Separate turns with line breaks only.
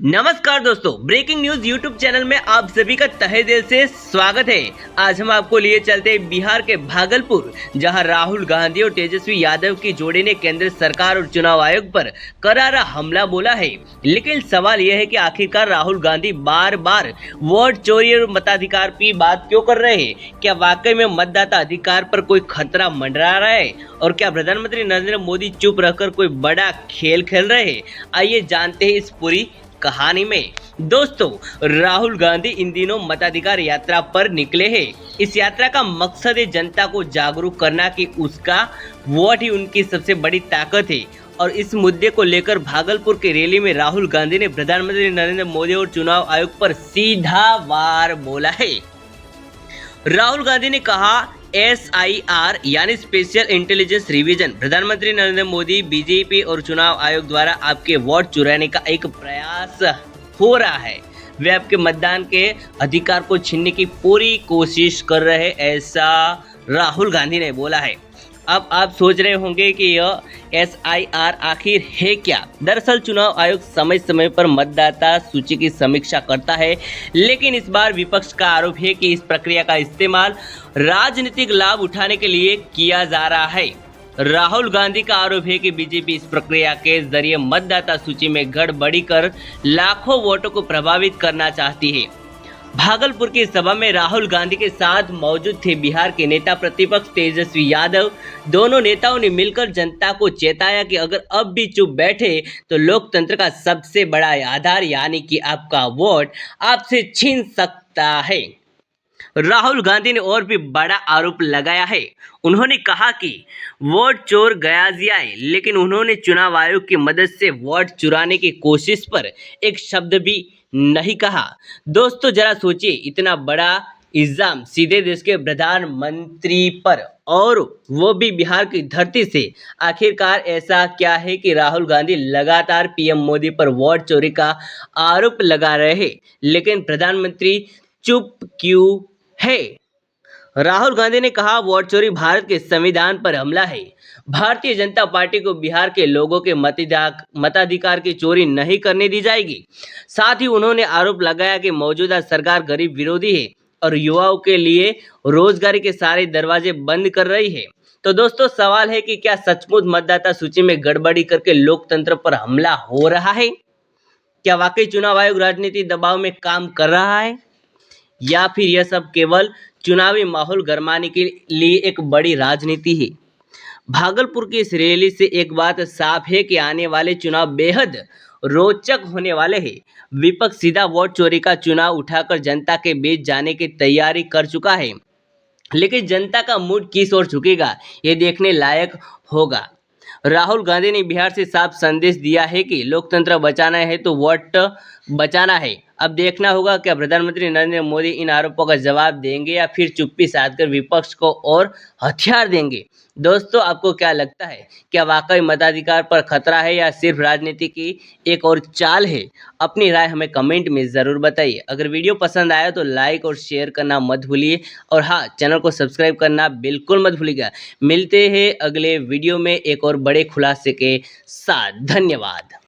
नमस्कार दोस्तों, breaking news YouTube channel में आप सभी का तहे दिल से स्वागत है। आज हम आपको लिए चलते हैं बिहार के भागलपुर, जहां राहुल गांधी और तेजस्वी यादव की जोड़ी ने केंद्र सरकार और चुनाव आयोग पर करारा हमला बोला है। लेकिन सवाल यह है कि आखिरकार राहुल गांधी बार बार वोट चोरी और मताधिकार की बात क्यों कर रहे हैं? क्या वाकई में मतदाता अधिकार पर कोई खतरा मंडरा रहा है और क्या प्रधानमंत्री नरेंद्र मोदी चुप रहकर कोई बड़ा खेल खेल रहे हैं? आइए जानते हैं इस पूरी कहानी में। दोस्तों, राहुल गांधी इन दिनों मताधिकार यात्रा पर निकले हैं। इस यात्रा का मकसद है जनता को जागरूक करना कि उसका वोट ही उनकी सबसे बड़ी ताकत है। और इस मुद्दे को लेकर भागलपुर की रैली में राहुल गांधी ने प्रधानमंत्री नरेंद्र मोदी और चुनाव आयोग पर सीधा वार बोला है। राहुल गांधी ने कहा, SIR यानी स्पेशल इंटेलिजेंस रिवीजन प्रधानमंत्री नरेंद्र मोदी, बीजेपी और चुनाव आयोग द्वारा आपके वोट चुराने का एक प्रयास हो रहा है। वे आपके मतदान के अधिकार को छीनने की पूरी कोशिश कर रहे हैं, ऐसा राहुल गांधी ने बोला है। अब आप सोच रहे होंगे कि यह SIR आखिर है क्या? दरअसल चुनाव आयोग समय समय पर मतदाता सूची की समीक्षा करता है, लेकिन इस बार विपक्ष का आरोप है कि इस प्रक्रिया का इस्तेमाल राजनीतिक लाभ उठाने के लिए किया जा रहा है। राहुल गांधी का आरोप है कि बीजेपी इस प्रक्रिया के जरिए मतदाता सूची में गड़बड़ी कर लाखों वोटों को प्रभावित करना चाहती है। भागलपुर की सभा में राहुल गांधी के साथ मौजूद थे बिहार के नेता प्रतिपक्ष तेजस्वी यादव। दोनों नेताओं ने मिलकर जनता को चेताया कि अगर अब भी चुप बैठे तो लोकतंत्र का सबसे बड़ा आधार यानी कि आपका वोट आपसे छीन सकता है। राहुल गांधी ने और भी बड़ा आरोप लगाया है। उन्होंने कहा कि वोट चोर गया जियाए, लेकिन उन्होंने चुनाव आयोग की मदद से वोट चुराने की कोशिश पर एक शब्द भी नहीं कहा। दोस्तों, जरा सोचिए, इतना बड़ा इल्जाम सीधे देश के प्रधानमंत्री पर, और वो भी बिहार की धरती से। आखिरकार ऐसा क्या है कि राहुल गांधी लगातार PM मोदी पर वोट चोरी का आरोप लगा रहे हैं, लेकिन प्रधानमंत्री चुप क्यों है? राहुल गांधी ने कहा, वोट चोरी भारत के संविधान पर हमला है। भारतीय जनता पार्टी को बिहार के लोगों के मताधिकार की चोरी नहीं करने दी जाएगी। साथ ही उन्होंने आरोप लगाया कि मौजूदा सरकार गरीब विरोधी है और युवाओं के लिए रोजगारी के सारे दरवाजे बंद कर रही है। तो दोस्तों, सवाल है कि क्या सचमुच मतदाता सूची में गड़बड़ी करके लोकतंत्र पर हमला हो रहा है? क्या वाकई चुनाव आयोग राजनीतिक दबाव में काम कर रहा है, या फिर यह सब केवल चुनावी माहौल गरमाने के लिए एक बड़ी राजनीति है? भागलपुर की इस रैली से एक बात साफ है कि आने वाले चुनाव बेहद रोचक होने वाले हैं। विपक्ष सीधा वोट चोरी का चुनाव उठाकर जनता के बीच जाने की तैयारी कर चुका है, लेकिन जनता का मूड किस ओर झुकेगा, ये देखने लायक होगा। राहुल गांधी ने बिहार से साफ संदेश दिया है कि लोकतंत्र बचाना है तो वोट बचाना है। अब देखना होगा क्या प्रधानमंत्री नरेंद्र मोदी इन आरोपों का जवाब देंगे या फिर चुप्पी साधकर विपक्ष को और हथियार देंगे। दोस्तों, आपको क्या लगता है? क्या वाकई मताधिकार पर खतरा है या सिर्फ राजनीति की एक और चाल है? अपनी राय हमें कमेंट में ज़रूर बताइए। अगर वीडियो पसंद आया तो लाइक और शेयर करना मत भूलिए, और हाँ, चैनल को सब्सक्राइब करना बिल्कुल मत भूलिएगा। मिलते हैं अगले वीडियो में एक और बड़े खुलासे के साथ। धन्यवाद।